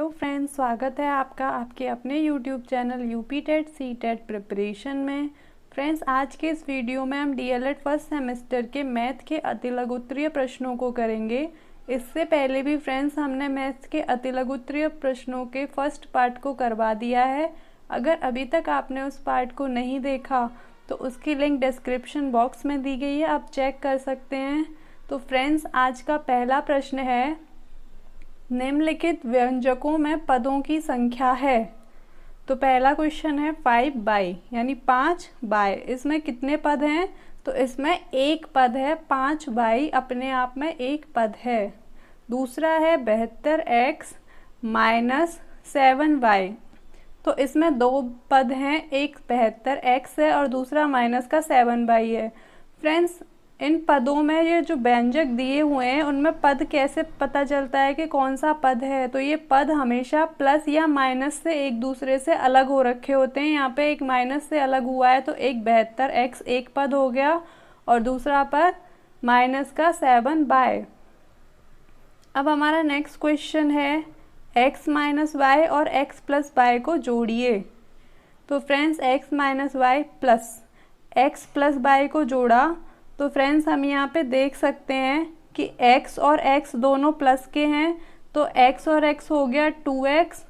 Hello friends, स्वागत है आपका आपके अपने YouTube channel UP TET C TET preparation में। फ्रेंड्स, आज के इस वीडियो में हम डीएलएड फर्स्ट सेमेस्टर के मैथ के अतिलघुत्तरीय प्रश्नों को करेंगे। इससे पहले भी फ्रेंड्स हमने मैथ्स के अतिलघुत्तरीय प्रश्नों के फर्स्ट पार्ट को करवा दिया है। अगर अभी तक आपने उस पार्ट को नहीं देखा तो उसकी लिंक डिस्क्रिप्शन बॉक्स में दी गई है, आप चेक कर सकते हैं। तो फ्रेंड्स, आज का पहला प्रश्न है, निम्नलिखित व्यंजकों में पदों की संख्या है। तो पहला क्वेश्चन है 5 बाई यानी 5 बाय। इसमें कितने पद हैं? तो इसमें एक पद है। 5 बाई अपने आप में एक पद है। दूसरा है 72x माइनस 7y। तो इसमें दो पद हैं, एक 72x है और दूसरा माइनस का 7y है। फ्रेंड्स, इन पदों में ये जो व्यंजक दिए हुए हैं उनमें पद कैसे पता चलता है कि कौन सा पद है? तो ये पद हमेशा प्लस या माइनस से एक दूसरे से अलग हो रखे होते हैं। यहाँ पे एक माइनस से अलग हुआ है तो एक 72x एक पद हो गया और दूसरा पद माइनस का 7y। अब हमारा नेक्स्ट क्वेश्चन है, x माइनस वाई और x प्लस वाई को जोड़िए। तो friends, x minus y plus x plus y को जोड़ा तो फ्रेंड्स हम यहाँ पे देख सकते हैं कि x और x दोनों प्लस के हैं। तो x और x हो गया 2x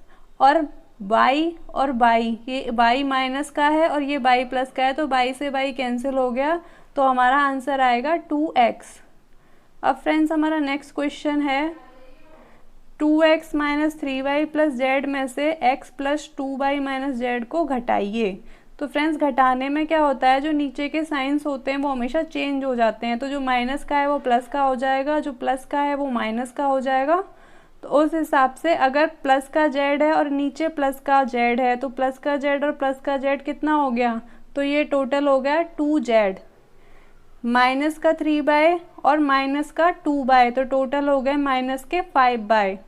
और y और y, ये y माइनस का है और ये y प्लस का है तो y से y कैंसिल हो गया तो हमारा आंसर आएगा 2x। अब फ्रेंड्स हमारा नेक्स्ट क्वेश्चन है, 2x minus 3y plus Z में से x plus 2y minus Z को घटाइए। तो फ्रेंड्स, घटाने में क्या होता है, जो नीचे के साइंस होते हैं वो हमेशा चेंज हो जाते हैं। तो जो माइनस का है वो प्लस का हो जाएगा, जो प्लस का है वो माइनस का हो जाएगा। तो उस हिसाब से अगर प्लस का जेड है और नीचे प्लस का जेड है तो प्लस का जेड और प्लस का जेड कितना हो गया? तो ये टोटल हो गया 2z। माइनस का 3y और माइनस का 2y तो टोटल हो गए माइनस के 5y।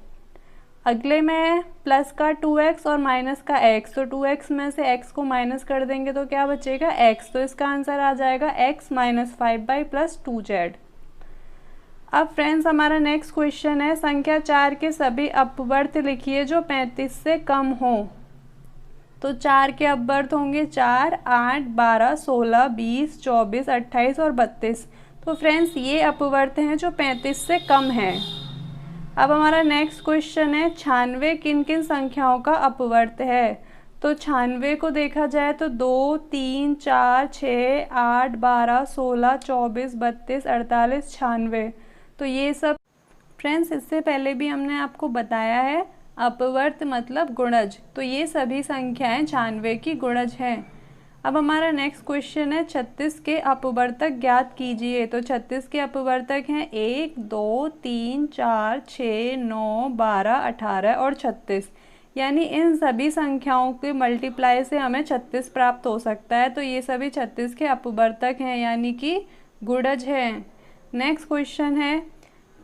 अगले में प्लस का 2x और माइनस का x, तो 2x में से x को माइनस कर देंगे तो क्या बचेगा? x। तो इसका आंसर आ जाएगा x minus 5y plus 2z। अब फ्रेंड्स हमारा नेक्स्ट क्वेश्चन है, संख्या 4 के सभी अपवर्त लिखिए जो 35 से कम हो। तो 4 के अपवर्त होंगे 4, 8, 12, 16, 20, 24, 28 और 32। तो फ्रेंड्स ये अपवर्त हैं जो 35 से कम हैं। अब हमारा नेक्स्ट क्वेश्चन है, 96 किन किन संख्याओं का अपवर्त है? तो 96 को देखा जाए तो 2, 3, 4, 6, 8, 12, 16, 24, 32, 48, 96। तो ये सब फ्रेंड्स इससे पहले भी हमने आपको बताया है, अपवर्त मतलब गुणज। तो ये सभी संख्याएं 96 की गुणज हैं। अब हमारा नेक्स्ट क्वेश्चन है, 36 के अपवर्तक ज्ञात कीजिए। तो 36 के अपवर्तक हैं 1, 2, 3, 4, 6, 9, 12, 18 और 36। यानी इन सभी संख्याओं के मल्टीप्लाई से हमें 36 प्राप्त हो सकता है। तो ये सभी 36 के अपवर्तक हैं यानी कि गुणज हैं। नेक्स्ट क्वेश्चन है,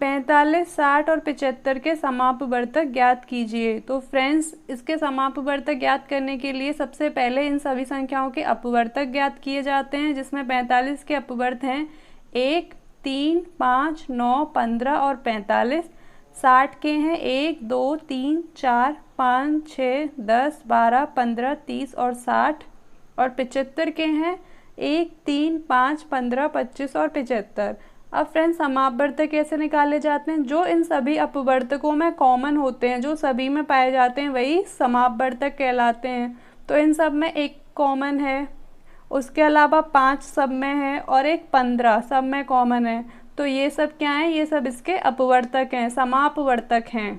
45, 60 और 75 के समापवर्तक ज्ञात कीजिए। तो फ्रेंड्स इसके समापवर्तक ज्ञात करने के लिए सबसे पहले इन सभी संख्याओं के अपवर्तक ज्ञात किए जाते हैं, जिसमें 45 के अपवर्त हैं 1, 3, 5, 9, 15 और 45। 60 के हैं 1, 2, 3, 4, 5, 6, 10, 12, 15, 30 और 60। और 75 के हैं 1, 3, 5, 15, 25 और 75। अब फ्रेंड्स समापवर्तक कैसे निकाले जाते हैं? जो इन सभी अपवर्तकों में कॉमन होते हैं, जो सभी में पाए जाते हैं, वही समापवर्तक कहलाते हैं। तो इन सब में एक कॉमन है, उसके अलावा 5 सब में है और एक 15 सब में कॉमन है। तो ये सब क्या है? ये सब इसके अपवर्तक हैं, समापवर्तक हैं।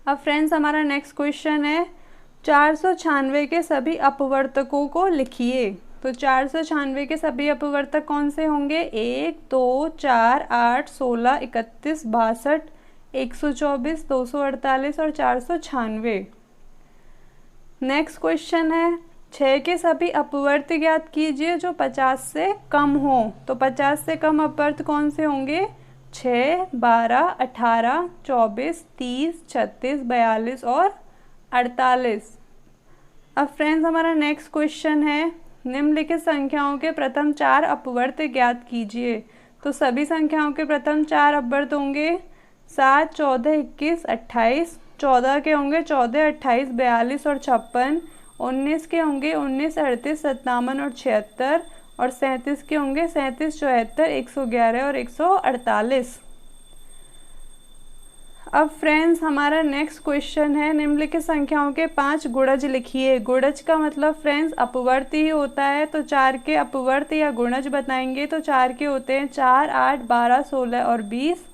अब फ्रेंड्स हमारा नेक्स्ट क्वेश्चन है, 496 के सभी अपवर्तकों को लिखिए। तो 496 के सभी अपवर्तक कौन से होंगे? 1, 2, 4, 8, 16, 31, 62, 124, 248 और 496। नेक्स्ट क्वेश्चन है, 6 के सभी अपवर्त ज्ञात कीजिए जो 50 से कम हो। तो 50 से कम अपवर्त कौन से होंगे? 6, 12, 18, 24, 30, 36, 42 और 48। अब फ्रेंड्स हमारा नेक्स्ट क्वेश्चन है, निम्नलिखित संख्याओं के प्रथम 4 अपवर्त ज्ञात कीजिए। तो सभी संख्याओं के प्रथम 4 अपवर्त होंगे 7, 14, 21, 28 14 के होंगे 14, 28, 42 और 56, 19 के होंगे 19, 38, 57 और 76, और 37 के होंगे 37, 74, 111 और 148। अब फ्रेंड्स हमारा नेक्स्ट क्वेश्चन है, निम्नलिखित संख्याओं के 5 गुणज लिखिए। गुणज का मतलब फ्रेंड्स अपवर्ती ही होता है, तो 4 के अपवर्त या गुणज बताएंगे तो 4 के होते हैं 4, 8, 12, 16 और 20।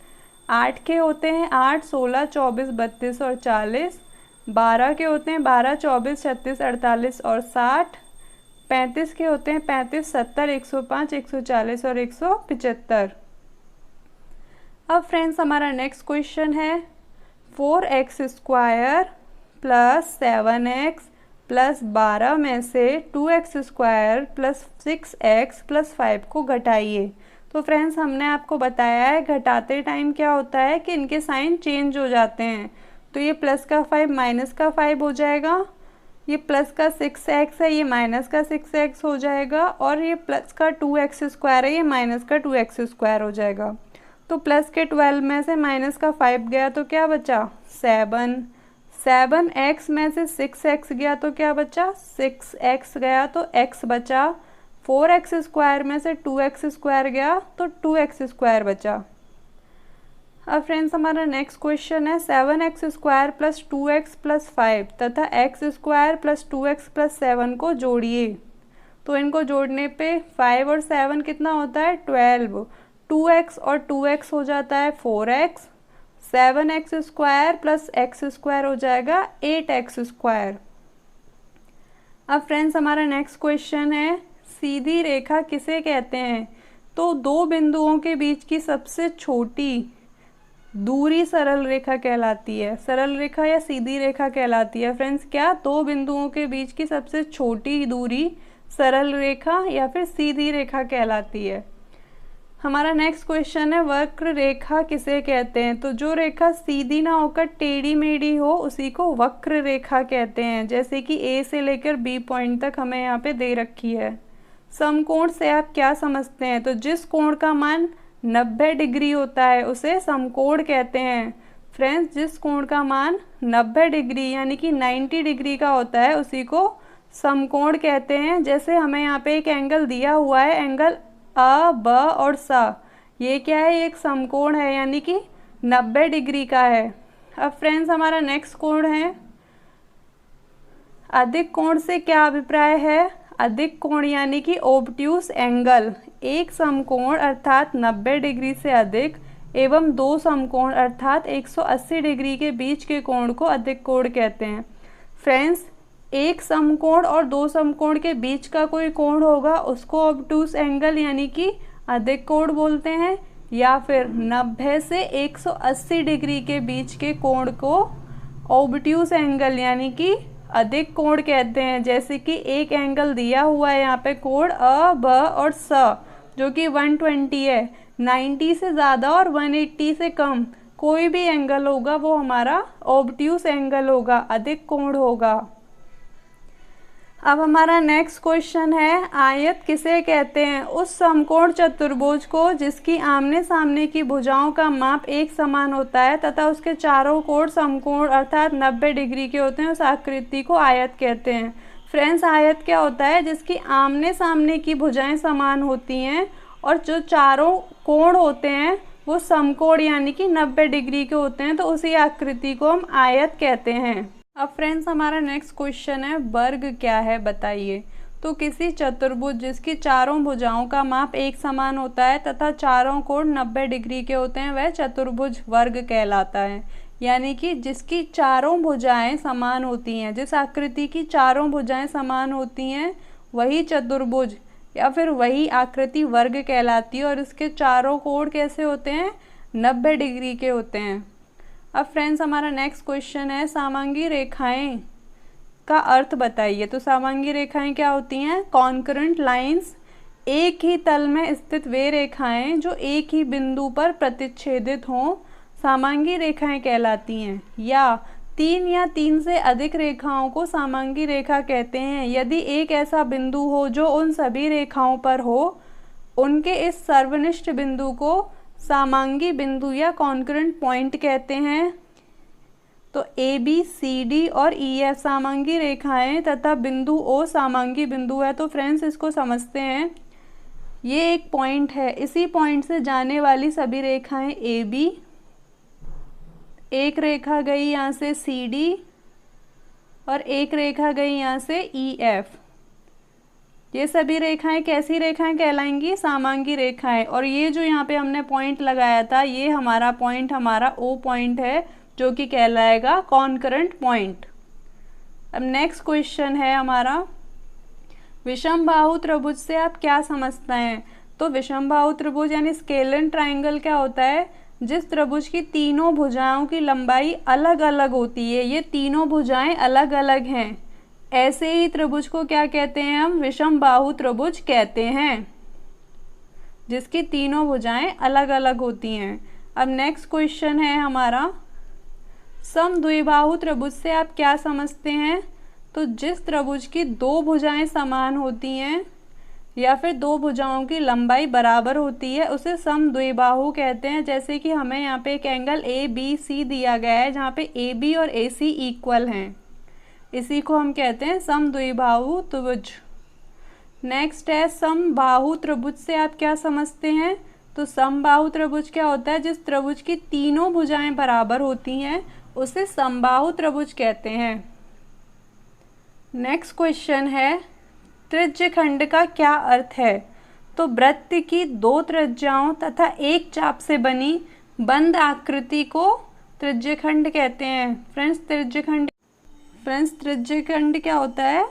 8 के होते हैं 8, 16, 24, 32 और 40। 12 के होते हैं 12, 24, 36, 48 और 60। 35 के होते हैं 35, 70, 105, 140 और 175। अब फ्रेंड्स हमारा नेक्स्ट क्वेश्चन है 4x² प्लस 7x प्लस 12 में से 2x² प्लस 6x प्लस 5 को घटाइए। तो फ्रेंड्स हमने आपको बताया है घटाते टाइम क्या होता है कि इनके साइन चेंज हो जाते हैं। तो ये प्लस का 5 माइनस का 5 हो जाएगा, ये प्लस का 6x है ये माइनस का 6x हो जाएगा, और ये प्लस का 2x² है ये माइनस का 2x² हो जाएगा। तो प्लस के 12 में से माइनस का 5 गया तो क्या बचा 7। 7x में से 6x गया तो क्या बचा 6x गया तो x बचा। 4x² में से 2x² गया तो 2x² बचा। अब फ्रेंड्स हमारा नेक्स्ट क्वेश्चन है 7x² प्लस 2x प्लस 5 तथा x² प्लस 2x प्लस 7 को जोड़िए। तो इनको जोड़ने पे 5 और 7 कितना होता है 12, 2x और 2x हो जाता है 4x, 7x² प्लस x² हो जाएगा 8x²। अब फ्रेंड्स हमारा नेक्स्ट क्वेश्चन है सीधी रेखा किसे कहते हैं। तो दो बिंदुओं के बीच की सबसे छोटी दूरी सरल रेखा कहलाती है। सरल रेखा या सीधी रेखा कहलाती है फ्रेंड्स क्या, दो बिंदुओं के बीच की सबसे छोटी दूरी सरल रेखा या फिर सीधी रेखा कहलाती है। हमारा नेक्स्ट क्वेश्चन है वक्र रेखा किसे कहते हैं। तो जो रेखा सीधी ना होकर टेढ़ी मेढ़ी हो उसी को वक्र रेखा कहते हैं। जैसे कि ए से लेकर बी पॉइंट तक हमें यहाँ पे दे रखी है। समकोण से आप क्या समझते हैं। तो जिस कोण का मान 90 डिग्री होता है उसे समकोण कहते हैं। फ्रेंड्स जिस कोण का मान 90 डिग्री यानी कि 90 डिग्री का होता है उसी को समकोण कहते हैं। जैसे हमें यहाँ पे एक एंगल दिया हुआ है, एंगल अ ब और स, ये क्या है एक समकोण है यानी कि 90 डिग्री का है। अब फ्रेंड्स हमारा नेक्स्ट कोण है अधिक कोण से क्या अभिप्राय है। अधिक कोण यानी कि ओब्ट्यूस एंगल, एक समकोण अर्थात 90 डिग्री से अधिक एवं दो समकोण अर्थात 180 डिग्री के बीच के कोण को अधिक कोण कहते हैं। फ्रेंड्स एक समकोण और दो समकोण के बीच का कोई कोण होगा उसको ऑब्टूस एंगल यानी कि अधिक कोण बोलते हैं, या फिर 90 से 180 डिग्री के बीच के कोण को ऑब्ट्यूस एंगल यानी कि अधिक कोण कहते हैं। जैसे कि एक एंगल दिया हुआ है यहाँ पे कोण अ ब और स जो कि 120 है, 90 से ज़्यादा और 180 से कम कोई भी एंगल होगा वो हमारा ऑब्ट्यूस एंगल होगा, अधिक कोण होगा। अब हमारा नेक्स्ट क्वेश्चन है आयत किसे कहते हैं। उस समकोण चतुर्भुज को जिसकी आमने सामने की भुजाओं का माप एक समान होता है तथा उसके चारों कोण समकोण अर्थात 90 डिग्री के होते हैं, उस आकृति को आयत कहते हैं। फ्रेंड्स आयत क्या होता है जिसकी आमने सामने की भुजाएं समान होती हैं और जो चारों कोण होते हैं वो समकोण यानी कि 90 डिग्री के होते हैं, तो उसी आकृति को हम आयत कहते हैं। अब फ्रेंड्स हमारा नेक्स्ट क्वेश्चन है वर्ग क्या है बताइए। तो किसी चतुर्भुज जिसकी चारों भुजाओं का माप एक समान होता है तथा चारों कोण 90 डिग्री के होते हैं वह चतुर्भुज वर्ग कहलाता है। यानी कि जिसकी चारों भुजाएं समान होती हैं, जिस आकृति की चारों भुजाएं समान होती हैं वही चतुर्भुज या फिर वही आकृति वर्ग कहलाती है और इसके चारों कोण कैसे होते हैं 90 डिग्री के होते हैं। अब फ्रेंड्स हमारा नेक्स्ट क्वेश्चन है समांगी रेखाएं का अर्थ बताइए। तो समांगी रेखाएं क्या होती हैं, कॉन्करेंट लाइंस, एक ही तल में स्थित वे रेखाएं जो एक ही बिंदु पर प्रतिच्छेदित हों समांगी रेखाएं कहलाती हैं। या 3 या 3 से अधिक रेखाओं को समांगी रेखा कहते हैं। यदि एक ऐसा बिंदु हो जो उन सभी रेखाओं पर हो उनके इस सर्वनिष्ठ बिंदु को समांगी बिंदु या कॉन्करेंट पॉइंट कहते हैं। तो ए बी सी डी और ई एफ समांगी रेखाएं तथा बिंदु ओ समांगी बिंदु है। तो फ्रेंड्स इसको समझते हैं। ये एक पॉइंट है, इसी पॉइंट से जाने वाली सभी रेखाएं ए बी, एक रेखा गई यहाँ से सी डी और एक रेखा गई यहाँ से ई एफ। ये सभी रेखाएं कैसी रेखाएं कहलाएंगी? समांगी रेखाएं। और ये जो यहाँ पे हमने पॉइंट लगाया था, ये हमारा पॉइंट हमारा ओ पॉइंट है, जो कि कहलाएगा कॉन्करेंट पॉइंट। अब नेक्स्ट क्वेश्चन है हमारा, विषमबाहु त्रिभुज से आप क्या समझते हैं? तो विषमबाहु त्रिभुज यानी स्केलेन ट्राइंगल क्या होता है? जिस त्रिभुज की तीनों भुजाओं की लंबाई अलग अलग होती है, ये तीनों भुजाएं अलग अलग हैं, ऐसे ही त्रिभुज को क्या कहते हैं? हम विषमबाहु त्रिभुज कहते हैं, जिसकी तीनों भुजाएं अलग अलग होती हैं। अब नेक्स्ट क्वेश्चन है हमारा, समद्विबाहु त्रिभुज से आप क्या समझते हैं? तो जिस त्रिभुज की दो भुजाएं समान होती हैं या फिर दो भुजाओं की लंबाई बराबर होती है, उसे समद्विबाहु कहते हैं। जैसे कि हमें यहाँ पे एक एंगल ए बी सी दिया गया है, जहाँ पे ए बी और ए सी इक्वल हैं, इसी को हम कहते हैं समद्विबाहु त्रिभुज। नेक्स्ट है समबाहु त्रिभुज से आप क्या समझते हैं? तो समबाहु त्रिभुज क्या होता है? जिस त्रिभुज की तीनों भुजाएं बराबर होती हैं, उसे समबाहु त्रिभुज कहते हैं। नेक्स्ट क्वेश्चन है, त्रिज्यखंड का क्या अर्थ है? तो वृत्त की दो त्रिज्याओं तथा एक चाप से बनी बंद आकृति को त्रिज्यखंड कहते हैं। फ्रेंड्स त्रिज्यखंड क्या होता है?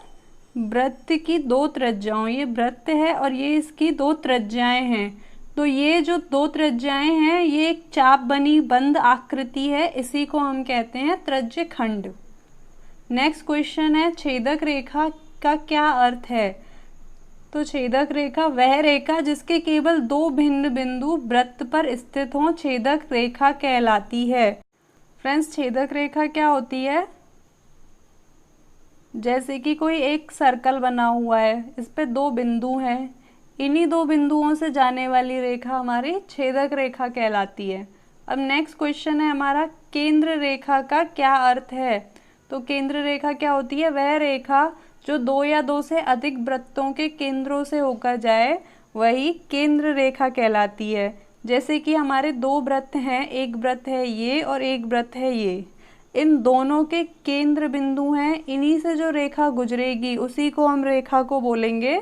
वृत्त की दो त्रिज्याओं, ये वृत्त है और ये इसकी दो त्रिज्याएं हैं, तो ये जो दो त्रिज्याएं हैं, ये एक चाप बनी बंद आकृति है, इसी को हम कहते हैं त्रिज्यखंड। नेक्स्ट क्वेश्चन है, छेदक रेखा का क्या अर्थ है? तो छेदक रेखा वह रेखा जिसके केवल दो भिन्न बिंदु वृत्त पर स्थित हों, छेदक रेखा कहलाती है। फ्रेंड्स छेदक रेखा क्या होती है? जैसे कि कोई एक सर्कल बना हुआ है, इस पे दो बिंदु हैं, इन्हीं दो बिंदुओं से जाने वाली रेखा हमारी छेदक रेखा कहलाती है। अब नेक्स्ट क्वेश्चन है हमारा, केंद्र रेखा का क्या अर्थ है? तो केंद्र रेखा क्या होती है? वह रेखा जो दो या दो से अधिक वृत्तों के केंद्रों से होकर जाए, वही केंद्र रेखा कहलाती है। जैसे कि हमारे दो वृत्त हैं, एक वृत्त है ये और एक वृत्त है ये, इन दोनों के केंद्र बिंदु हैं, इन्हीं से जो रेखा गुजरेगी उसी को हम रेखा को बोलेंगे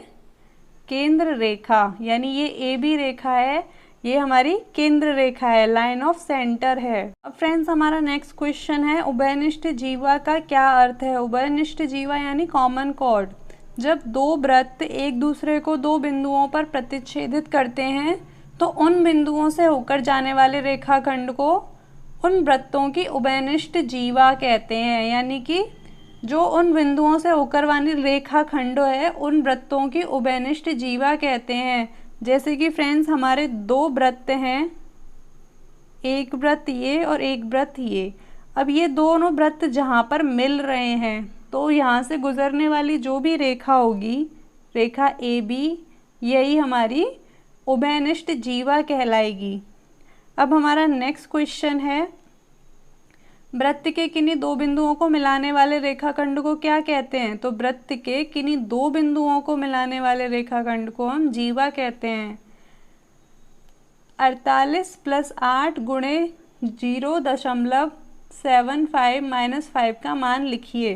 केंद्र रेखा। यानी ये ए बी रेखा है, ये हमारी केंद्र रेखा है, लाइन ऑफ सेंटर है। अब फ्रेंड्स हमारा नेक्स्ट क्वेश्चन है, उभयनिष्ठ जीवा का क्या अर्थ है? उभयनिष्ठ जीवा यानी कॉमन कॉर्ड। जब दो वृत्त एक दूसरे को दो बिंदुओं पर प्रतिच्छेदित करते हैं, तो उन बिंदुओं से होकर जाने वाले रेखाखंड को उन वृत्तों की उभयनिष्ठ जीवा कहते हैं। यानी कि जो उन बिंदुओं से होकर वाली रेखाखंड है, उन वृत्तों की उभयनिष्ठ जीवा कहते हैं। जैसे कि फ्रेंड्स हमारे दो वृत्त हैं, एक वृत्त ये और एक वृत्त ये। अब ये दोनों वृत्त जहाँ पर मिल रहे हैं, तो यहाँ से गुजरने वाली जो भी रेखा होगी, रेखा ए बी, यही हमारी उभयनिष्ठ जीवा कहलाएगी। अब हमारा नेक्स्ट क्वेश्चन है, वृत्त के किन्हीं दो बिंदुओं को मिलाने वाले रेखाखंड को क्या कहते हैं? तो वृत्त के किन्हीं दो बिंदुओं को मिलाने वाले रेखाखंड को हम जीवा कहते हैं। 48 + 8 गुणे 0.75 - 5 का मान लिखिए।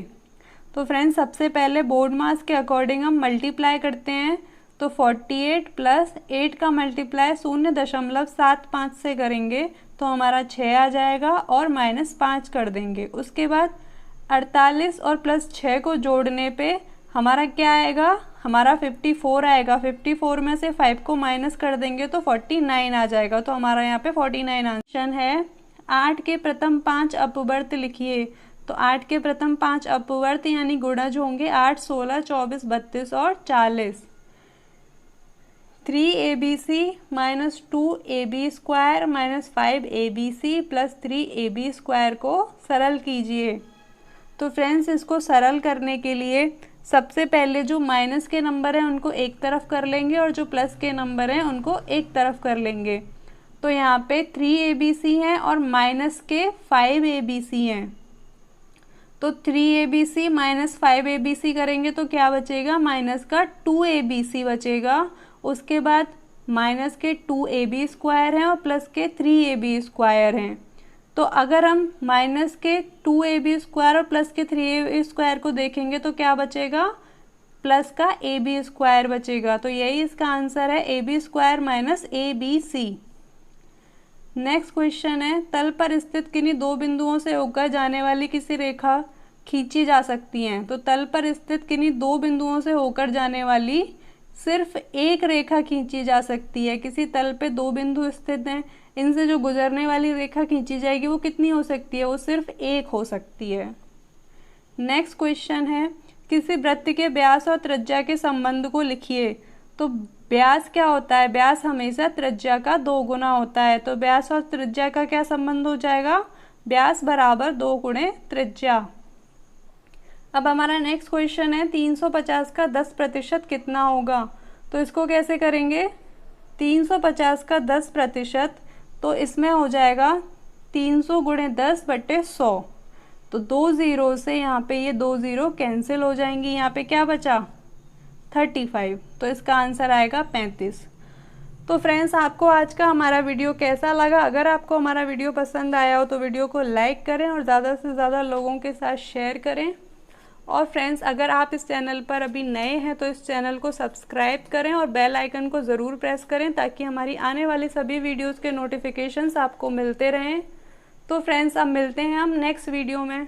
तो फ्रेंड्स सबसे पहले बोर्ड मास के अकॉर्डिंग हम मल्टीप्लाई करते हैं। तो 48 + 8 का मल्टीप्लाई 0.75 से करेंगे तो हमारा 6 आ जाएगा और -5 कर देंगे। उसके बाद 48 और +6 को जोड़ने पे हमारा क्या आएगा? हमारा 54 आएगा। 54 में से 5 को माइनस कर देंगे तो 49 आ जाएगा। तो हमारा यहाँ पे 49 आंसर है। 8 के प्रथम 5 अपवर्त लिखिए। तो 8 के प्रथम 5 अपवर्त यानी गुणज होंगे 8, 16, 24, 32 और 40। 3abc - 2ab² - 5abc + 3ab² को सरल कीजिए। तो फ्रेंड्स इसको सरल करने के लिए सबसे पहले जो माइनस के नंबर हैं उनको एक तरफ कर लेंगे और जो प्लस के नंबर हैं उनको एक तरफ कर लेंगे। तो यहाँ पे 3abc हैं और माइनस के 5abc हैं। तो 3ABC माइनस 5ABC करेंगे तो क्या बचेगा, माइनस का 2ABC बचेगा। उसके बाद माइनस के 2AB स्क्वायर हैं और प्लस के 3AB स्क्वायर हैं। तो अगर हम माइनस के 2AB स्क्वायर और प्लस के 3AB स्क्वायर को देखेंगे तो क्या बचेगा, प्लस का AB स्क्वायर बचेगा। तो यही इसका आंसर है, AB square minus ABC। Next question है, तल पर स्थित किन्हीं दो बिंदुओं से होकर जाने वाली किसी रेखा खींची जा सकती हैं। तो तल पर स्थित किन्हीं दो बिंदुओं से होकर जाने वाली सिर्फ एक रेखा खींची जा सकती है। किसी तल पे दो बिंदु स्थित हैं, इनसे जो गुजरने वाली रेखा खींची जाएगी वो कितनी हो सकती है, वो सिर्फ एक हो सकती है। नेक्स्ट क्वेश्चन है, किसी वृत्त के व्यास और त्रिज्या के संबंध को लिखिए। तो व्यास क्या होता है, व्यास हमेशा त्रिज्या का 2 गुना होता है। तो व्यास और त्रिज्या का क्या संबंध हो जाएगा, व्यास बराबर 2 गुणे त्रिज्या। अब हमारा नेक्स्ट क्वेश्चन है, 350 का 10% कितना होगा। तो इसको कैसे करेंगे, 350 का 10%, तो इसमें हो जाएगा 300 गुणे 10/100। तो 2 ज़ीरो से यहाँ पे ये 2 ज़ीरो कैंसिल हो जाएंगी, यहाँ पे क्या बचा 35। तो इसका आंसर आएगा 35। तो फ्रेंड्स, आपको आज का हमारा वीडियो कैसा लगा। अगर आपको हमारा वीडियो पसंद आया हो तो वीडियो को लाइक करें और ज़्यादा से ज़्यादा लोगों के साथ शेयर करें। और फ्रेंड्स, अगर आप इस चैनल पर अभी नए हैं तो इस चैनल को सब्सक्राइब करें और बेल आइकन को ज़रूर प्रेस करें ताकि हमारी आने वाली सभी वीडियोस के नोटिफिकेशंस आपको मिलते रहें। तो फ्रेंड्स, अब मिलते हैं हम नेक्स्ट वीडियो में।